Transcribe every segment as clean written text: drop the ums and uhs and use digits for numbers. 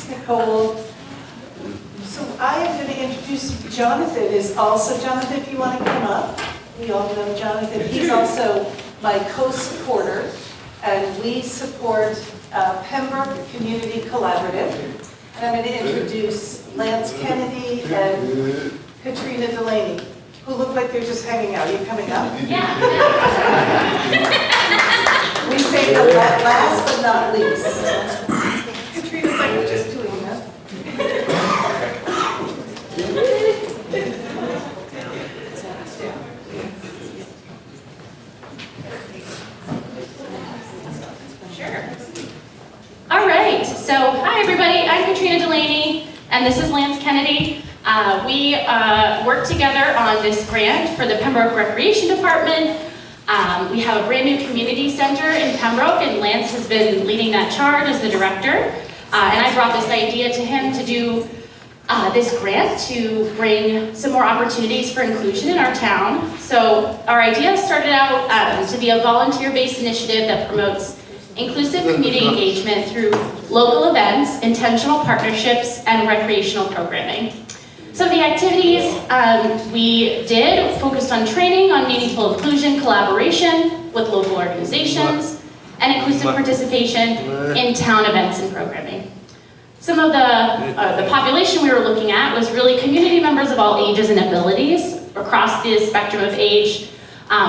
Thanks, Nicole. So I am going to introduce Jonathan. Jonathan, if you want to come up. We all know Jonathan. He's also my co-supporter, and we support Pembroke Community Collaborative. And I'm going to introduce Lance Kennedy and Katrina Delaney, who look like they're just hanging out. Are you coming up? Yeah. We say the last but not least. Katrina's like, we're just doing that. Sure. All right, so hi everybody, I'm Katrina Delaney, and this is Lance Kennedy. We work together on this grant for the Pembroke Recreation Department. We have a brand new community center in Pembroke, and Lance has been leading that charge as the director. And I brought this idea to him to do this grant to bring some more opportunities for inclusion in our town. So our idea started out to be a volunteer-based initiative that promotes inclusive community engagement through local events, intentional partnerships, and recreational programming. Some of the activities we did focused on training on meaningful inclusion, collaboration with local organizations, and inclusive participation in town events and programming. Some of the population we were looking at was really community members of all ages and abilities across the spectrum of age,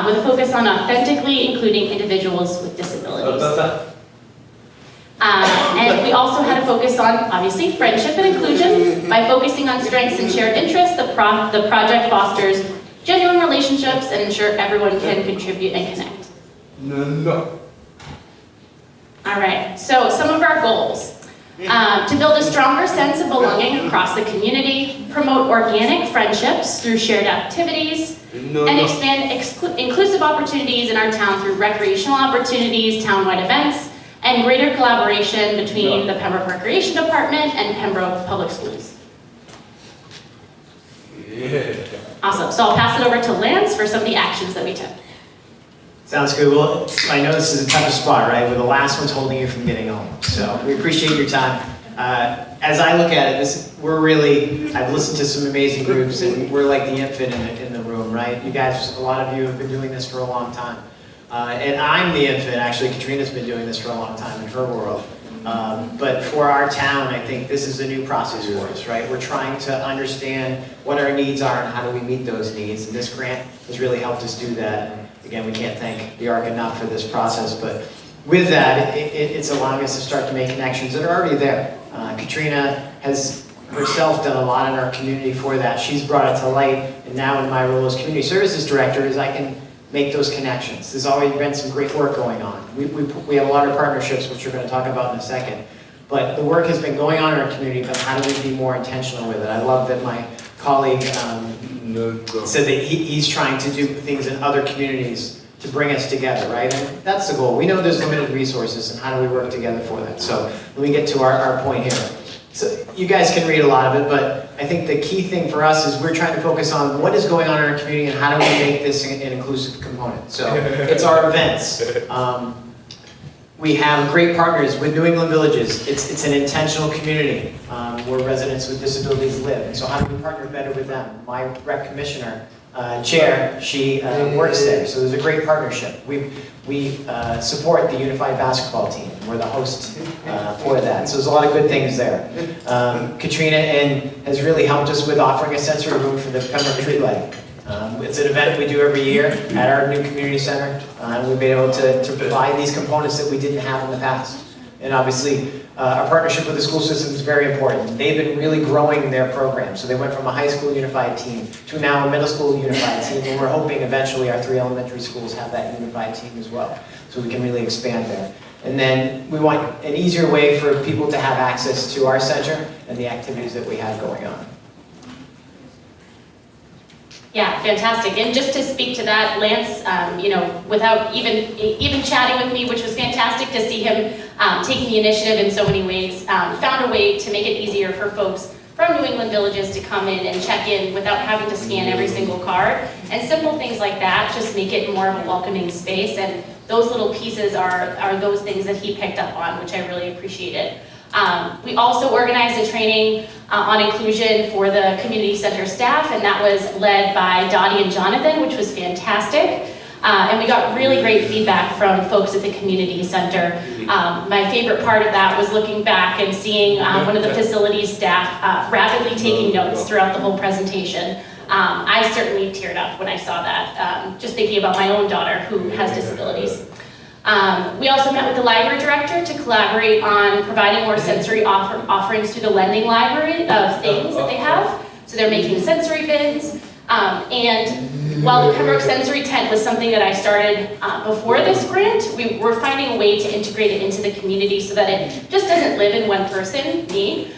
with a focus on authentically including individuals with disabilities. And we also had a focus on, obviously, friendship and inclusion. By focusing on strengths and shared interests, the project fosters genuine relationships and ensure everyone can contribute and connect. All right, so some of our goals. To build a stronger sense of belonging across the community, promote organic friendships through shared activities, and expand inclusive opportunities in our town through recreational opportunities, townwide events, and greater collaboration between the Pembroke Recreation Department and Pembroke Public Schools. Awesome, so I'll pass it over to Lance for some of the actions that we took. Sounds good. Well, I know this is a tough spot, right? Where the last one's holding you from getting home. So we appreciate your time. As I look at it, I've listened to some amazing groups, and we're like the infant in the room, right? You guys, a lot of you have been doing this for a long time. And I'm the infant, actually. Katrina's been doing this for a long time in her world. But for our town, I think this is a new process for us, right? We're trying to understand what our needs are and how do we meet those needs. And this grant has really helped us do that. And again, we can't thank the ARC enough for this process. But with that, it's allowing us to start to make connections that are already there. Katrina has herself done a lot in our community for that. She's brought it to light. And now in my role as community services director is I can make those connections. There's already been some great work going on. We have a lot of partnerships, which we're going to talk about in a second. But the work has been going on in our community, but how do we be more intentional with it? I love that my colleague said that he's trying to do things in other communities to bring us together, right? And that's the goal. We know there's limited resources, and how do we work together for that? So let me get to our point here. So you guys can read a lot of it, but I think the key thing for us is we're trying to focus on what is going on in our community and how do we make this an inclusive component. So it's our events. We have great partners with New England Villages. It's an intentional community where residents with disabilities live. And so how do we partner better with them? My rec commissioner, chair, she works there. So there's a great partnership. We support the Unified Basketball Team. We're the host for that. So there's a lot of good things there. Katrina has really helped us with offering a sensory room for the Pembroke Tree Lighting. It's an event we do every year at our new community center. We've been able to provide these components that we didn't have in the past. And obviously, our partnership with the school system is very important. They've been really growing their program. So they went from a high school unified team to now a middle school unified team. And we're hoping eventually our 3 elementary schools have that unified team as well. So we can really expand there. And then we want an easier way for people to have access to our center and the activities that we have going on. Yeah, fantastic. And just to speak to that, Lance, without even chatting with me, which was fantastic to see him taking the initiative in so many ways, found a way to make it easier for folks from New England Villages to come in and check in without having to scan every single card. And simple things like that just make it more of a welcoming space. And those little pieces are those things that he picked up on, which I really appreciated. We also organized a training on inclusion for the community center staff, and that was led by Dottie and Jonathan, which was fantastic. And we got really great feedback from folks at the community center. My favorite part of that was looking back and seeing one of the facilities staff rapidly taking notes throughout the whole presentation. I certainly teared up when I saw that, just thinking about my own daughter who has disabilities. We also met with the library director to collaborate on providing more sensory offerings through the lending library of things that they have. So they're making sensory bins. And while the Pembroke sensory tent was something that I started before this grant, we were finding a way to integrate it into the community so that it just doesn't live in one person, me.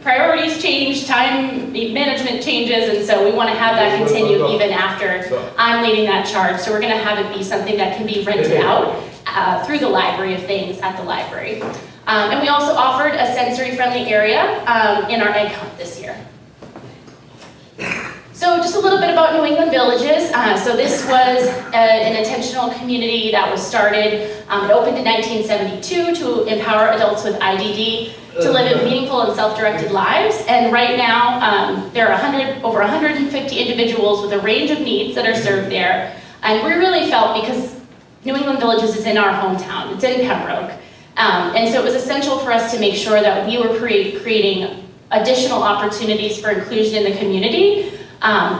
Priorities change, time management changes, and so we want to have that continue even after I'm leading that charge. So we're going to have it be something that can be rented out through the library of things at the library. And we also offered a sensory-friendly area in our egg hunt this year. So just a little bit about New England Villages. So this was an intentional community that was started. It opened in 1972 to empower adults with IDD to live meaningful and self-directed lives. And right now, there are over 150 individuals with a range of needs that are served there. And we really felt, because New England Villages is in our hometown, it's in Pembroke. And so it was essential for us to make sure that we were creating additional opportunities for inclusion in the community,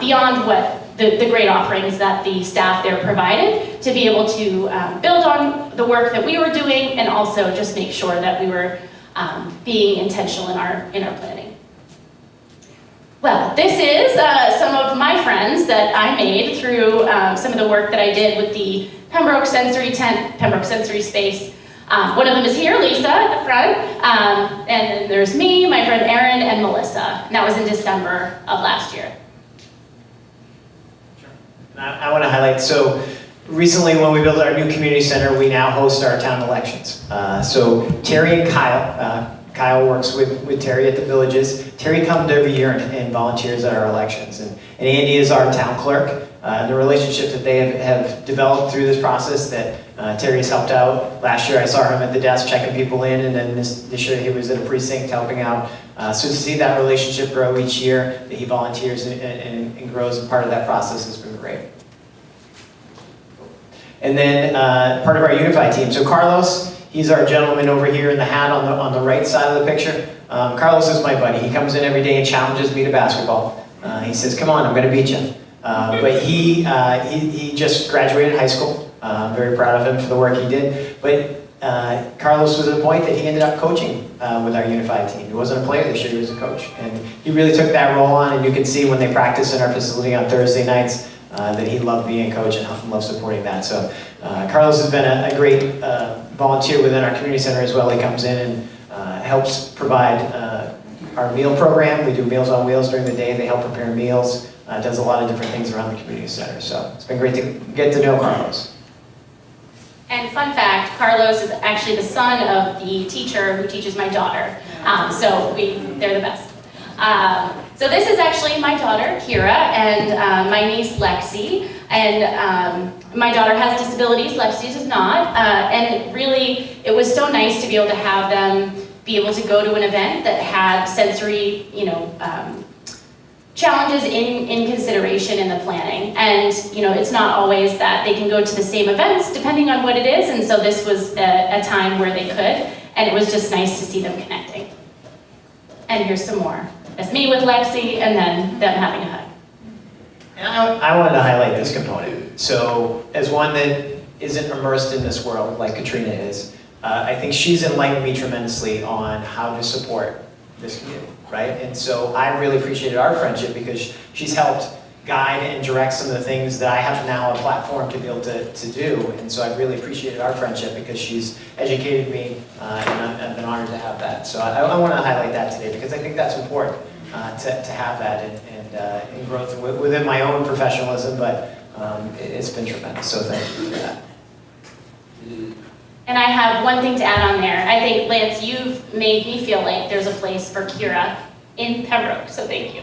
beyond what the great offerings that the staff there provided, to be able to build on the work that we were doing and also just make sure that we were being intentional in our planning. Well, this is some of my friends that I made through some of the work that I did with the Pembroke Sensory Tent, Pembroke Sensory Space. One of them is here, Lisa, at the front, and then there's me, my friend Erin, and Melissa, and that was in December of last year. I want to highlight, so recently when we built our new community center, we now host our town elections. So Terry and Kyle works with Terry at the Villages. Terry comes every year and volunteers at our elections. And Andy is our town clerk. The relationship that they have developed through this process that Terry has helped out. Last year I saw him at the desk checking people in, and then this year he was at a precinct helping out. So to see that relationship grow each year, that he volunteers and grows, and part of that process has been great. And then part of our Unified team. So Carlos, he's our gentleman over here in the hat on the right side of the picture. Carlos is my buddy. He comes in every day and challenges me to basketball. He says, "Come on, I'm going to beat you." But he just graduated high school. I'm very proud of him for the work he did. But Carlos was at a point that he ended up coaching with our Unified team. He wasn't a player this year, he was a coach. And he really took that role on, and you can see when they practice in our facility on Thursday nights that he loved being a coach and loved supporting that. So Carlos has been a great volunteer within our community center as well. He comes in and helps provide our meal program. We do Meals on Wheels during the day. They help prepare meals. Does a lot of different things around the community center. So it's been great to get to know Carlos. And fun fact, Carlos is actually the son of the teacher who teaches my daughter. So they're the best. So this is actually my daughter, Kira, and my niece, Lexi. And my daughter has disabilities, Lexi does not. And really, it was so nice to be able to have them be able to go to an event that had sensory, challenges in consideration in the planning. And it's not always that they can go to the same events depending on what it is, and so this was a time where they could, and it was just nice to see them connecting. And here's some more. That's me with Lexi, and then them having a hug. And I wanted to highlight this component. So as one that isn't immersed in this world like Katrina is, I think she's enlightened me tremendously on how to support this community, right? And so I really appreciated our friendship because she's helped guide and direct some of the things that I have now a platform to be able to do. And so I've really appreciated our friendship because she's educated me, and I've been honored to have that. So I want to highlight that today because I think that's important to have that and in growth within my own professionalism, but it's been tremendous. So thank you for that. And I have one thing to add on there. I think, Lance, you've made me feel like there's a place for Kira in Pembroke, so thank you.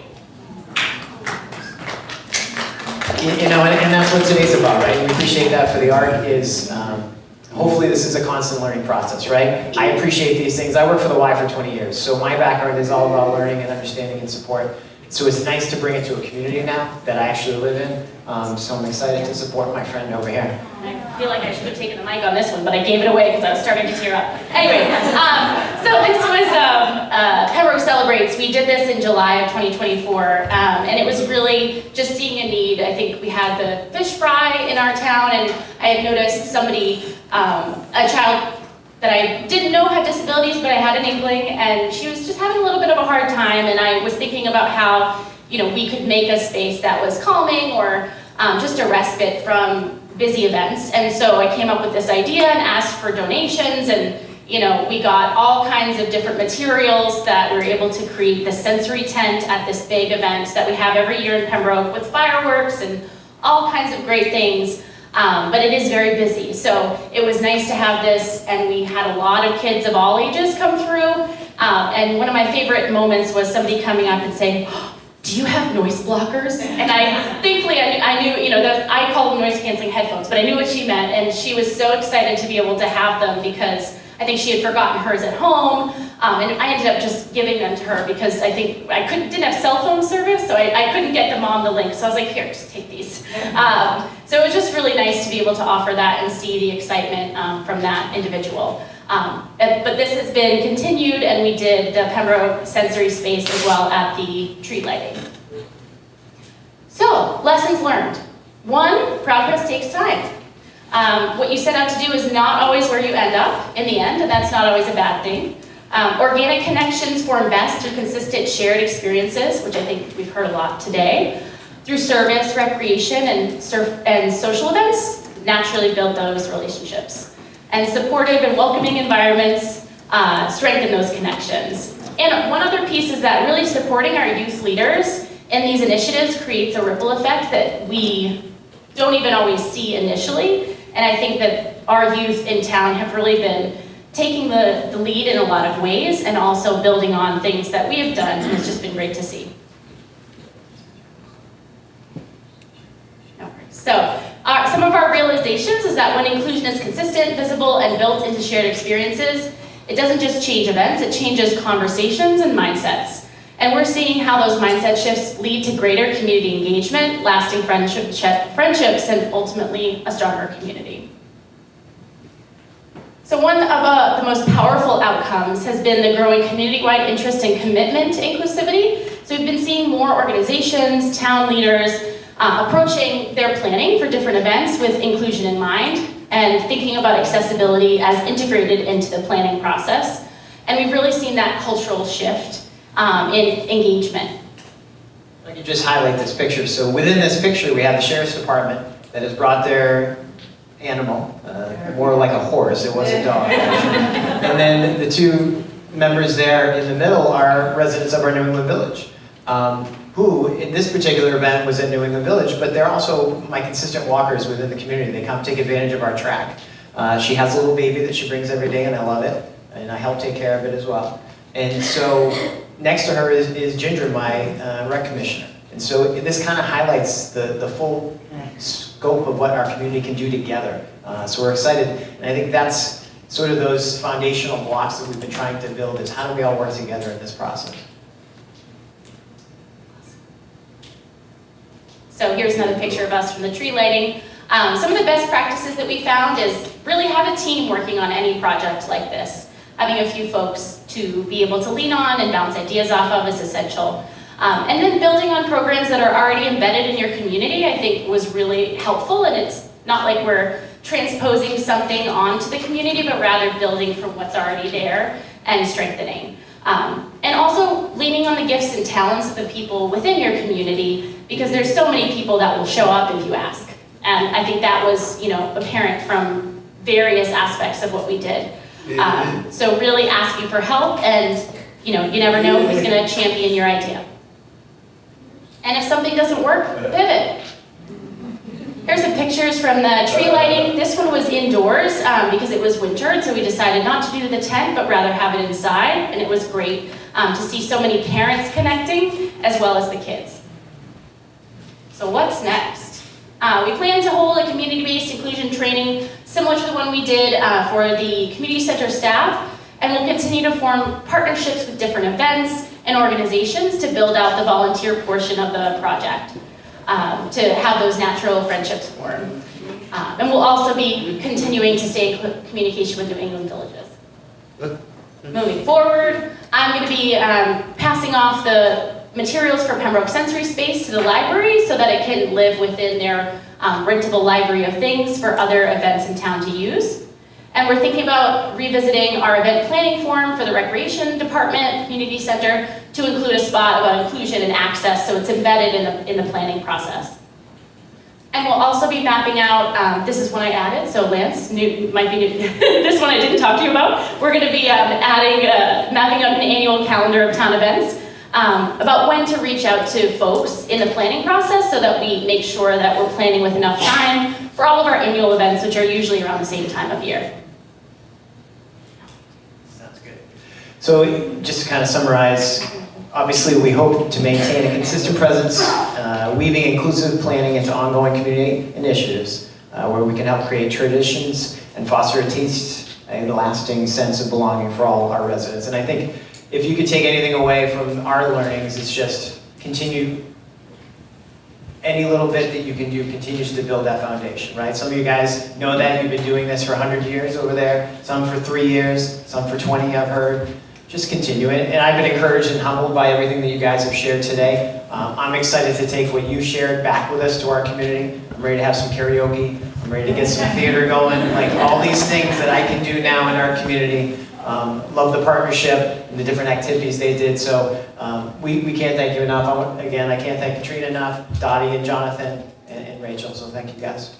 And that's what today's about, right? We appreciate that for the art is hopefully this is a constant learning process, right? I appreciate these things. I worked for the Y for 20 years, so my background is all about learning and understanding and support. So it's nice to bring it to a community now that I actually live in. So I'm excited to support my friend over here. I feel like I should have taken the mic on this one, but I gave it away because I was starting to tear up. Anyways, so this was Pembroke Celebrates. We did this in July of 2024, and it was really just seeing a need. I think we had the fish fry in our town, and I had noticed somebody, a child that I didn't know had disabilities, but I had an inkling, and she was just having a little bit of a hard time, and I was thinking about how, we could make a space that was calming or just a respite from busy events. And so I came up with this idea and asked for donations, and we got all kinds of different materials that we were able to create the sensory tent at this big event that we have every year in Pembroke with fireworks and all kinds of great things. But it is very busy, so it was nice to have this, and we had a lot of kids of all ages come through, and one of my favorite moments was somebody coming up and saying, "Oh, do you have noise blockers?" And thankfully I knew, that I call them noise canceling headphones, but I knew what she meant, and she was so excited to be able to have them because I think she had forgotten hers at home, and I ended up just giving them to her because I think didn't have cell phone service, so I couldn't get them on the link, so I was like, here, just take these. So it was just really nice to be able to offer that and see the excitement from that individual. But this has been continued, and we did the Pembroke sensory space as well at the tree lighting. So, lessons learned. 1, progress takes time. What you set out to do is not always where you end up in the end, and that's not always a bad thing. Organic connections form best through consistent shared experiences, which I think we've heard a lot today. Through service, recreation, and social events, naturally build those relationships. And supportive and welcoming environments strengthen those connections. And one other piece is that really supporting our youth leaders in these initiatives creates a ripple effect that we don't even always see initially. And I think that our youth in town have really been taking the lead in a lot of ways and also building on things that we have done, and it's just been great to see. So, some of our realizations is that when inclusion is consistent, visible, and built into shared experiences, it doesn't just change events, it changes conversations and mindsets. And we're seeing how those mindset shifts lead to greater community engagement, lasting friendships, and ultimately a stronger community. So one of the most powerful outcomes has been the growing community-wide interest and commitment to inclusivity. So we've been seeing more organizations, town leaders, approaching their planning for different events with inclusion in mind and thinking about accessibility as integrated into the planning process. And we've really seen that cultural shift in engagement. I could just highlight this picture. So within this picture, we have the Sheriff's Department that has brought their animal, more like a horse, it was a dog. And then the 2 members there in the middle are residents of our New England Village. Who, in this particular event, was at New England Village, but they're also my consistent walkers within the community. They come take advantage of our track. She has a little baby that she brings every day, and I love it, and I help take care of it as well. And so, next to her is Ginger, my rec commissioner. And so, this kind of highlights the full scope of what our community can do together. So we're excited, and I think that's sort of those foundational blocks that we've been trying to build, is how do we all work together in this process. So here's another picture of us from the tree lighting. Some of the best practices that we found is really have a team working on any project like this. Having a few folks to be able to lean on and bounce ideas off of is essential. And then building on programs that are already embedded in your community, I think was really helpful, and it's not like we're transposing something onto the community, but rather building from what's already there and strengthening. And also leaning on the gifts and talents of the people within your community, because there's so many people that will show up if you ask. And I think that was, apparent from various aspects of what we did. So really asking for help, and you never know who's going to champion your idea. And if something doesn't work, pivot. Here's some pictures from the tree lighting. This one was indoors because it was winter, and so we decided not to do the tent, but rather have it inside. And it was great to see so many parents connecting, as well as the kids. So what's next? We plan to hold a community-based inclusion training similar to the one we did for the community center staff, and we'll continue to form partnerships with different events and organizations to build out the volunteer portion of the project, to have those natural friendships form. And we'll also be continuing to stay in communication with New England villages. Moving forward, I'm going to be passing off the materials for Pembroke Sensory Space to the library so that it can live within their rentable library of things for other events in town to use. And we're thinking about revisiting our event planning form for the Recreation Department, Community Center, to include a spot about inclusion and access so it's embedded in the planning process. And we'll also be mapping out, this is one I added, so Lance might be new. This one I didn't talk to you about. We're going to be mapping out an annual calendar of town events about when to reach out to folks in the planning process so that we make sure that we're planning with enough time for all of our annual events, which are usually around the same time of year. Sounds good. So just to kind of summarize, obviously we hope to maintain a consistent presence, weaving inclusive planning into ongoing community initiatives where we can help create traditions and foster a lasting sense of belonging for all of our residents. And I think if you could take anything away from our learnings, it's just continue, any little bit that you can do continues to build that foundation, right? Some of you guys know that, you've been doing this for 100 years over there, some for 3 years, some for 20, I've heard. Just continue it, and I've been encouraged and humbled by everything that you guys have shared today. I'm excited to take what you shared back with us to our community. I'm ready to have some karaoke, I'm ready to get some theater going, like all these things that I can do now in our community. Love the partnership and the different activities they did, so we can't thank you enough. Again, I can't thank Katrina enough, Dottie and Jonathan and Rachel, so thank you guys.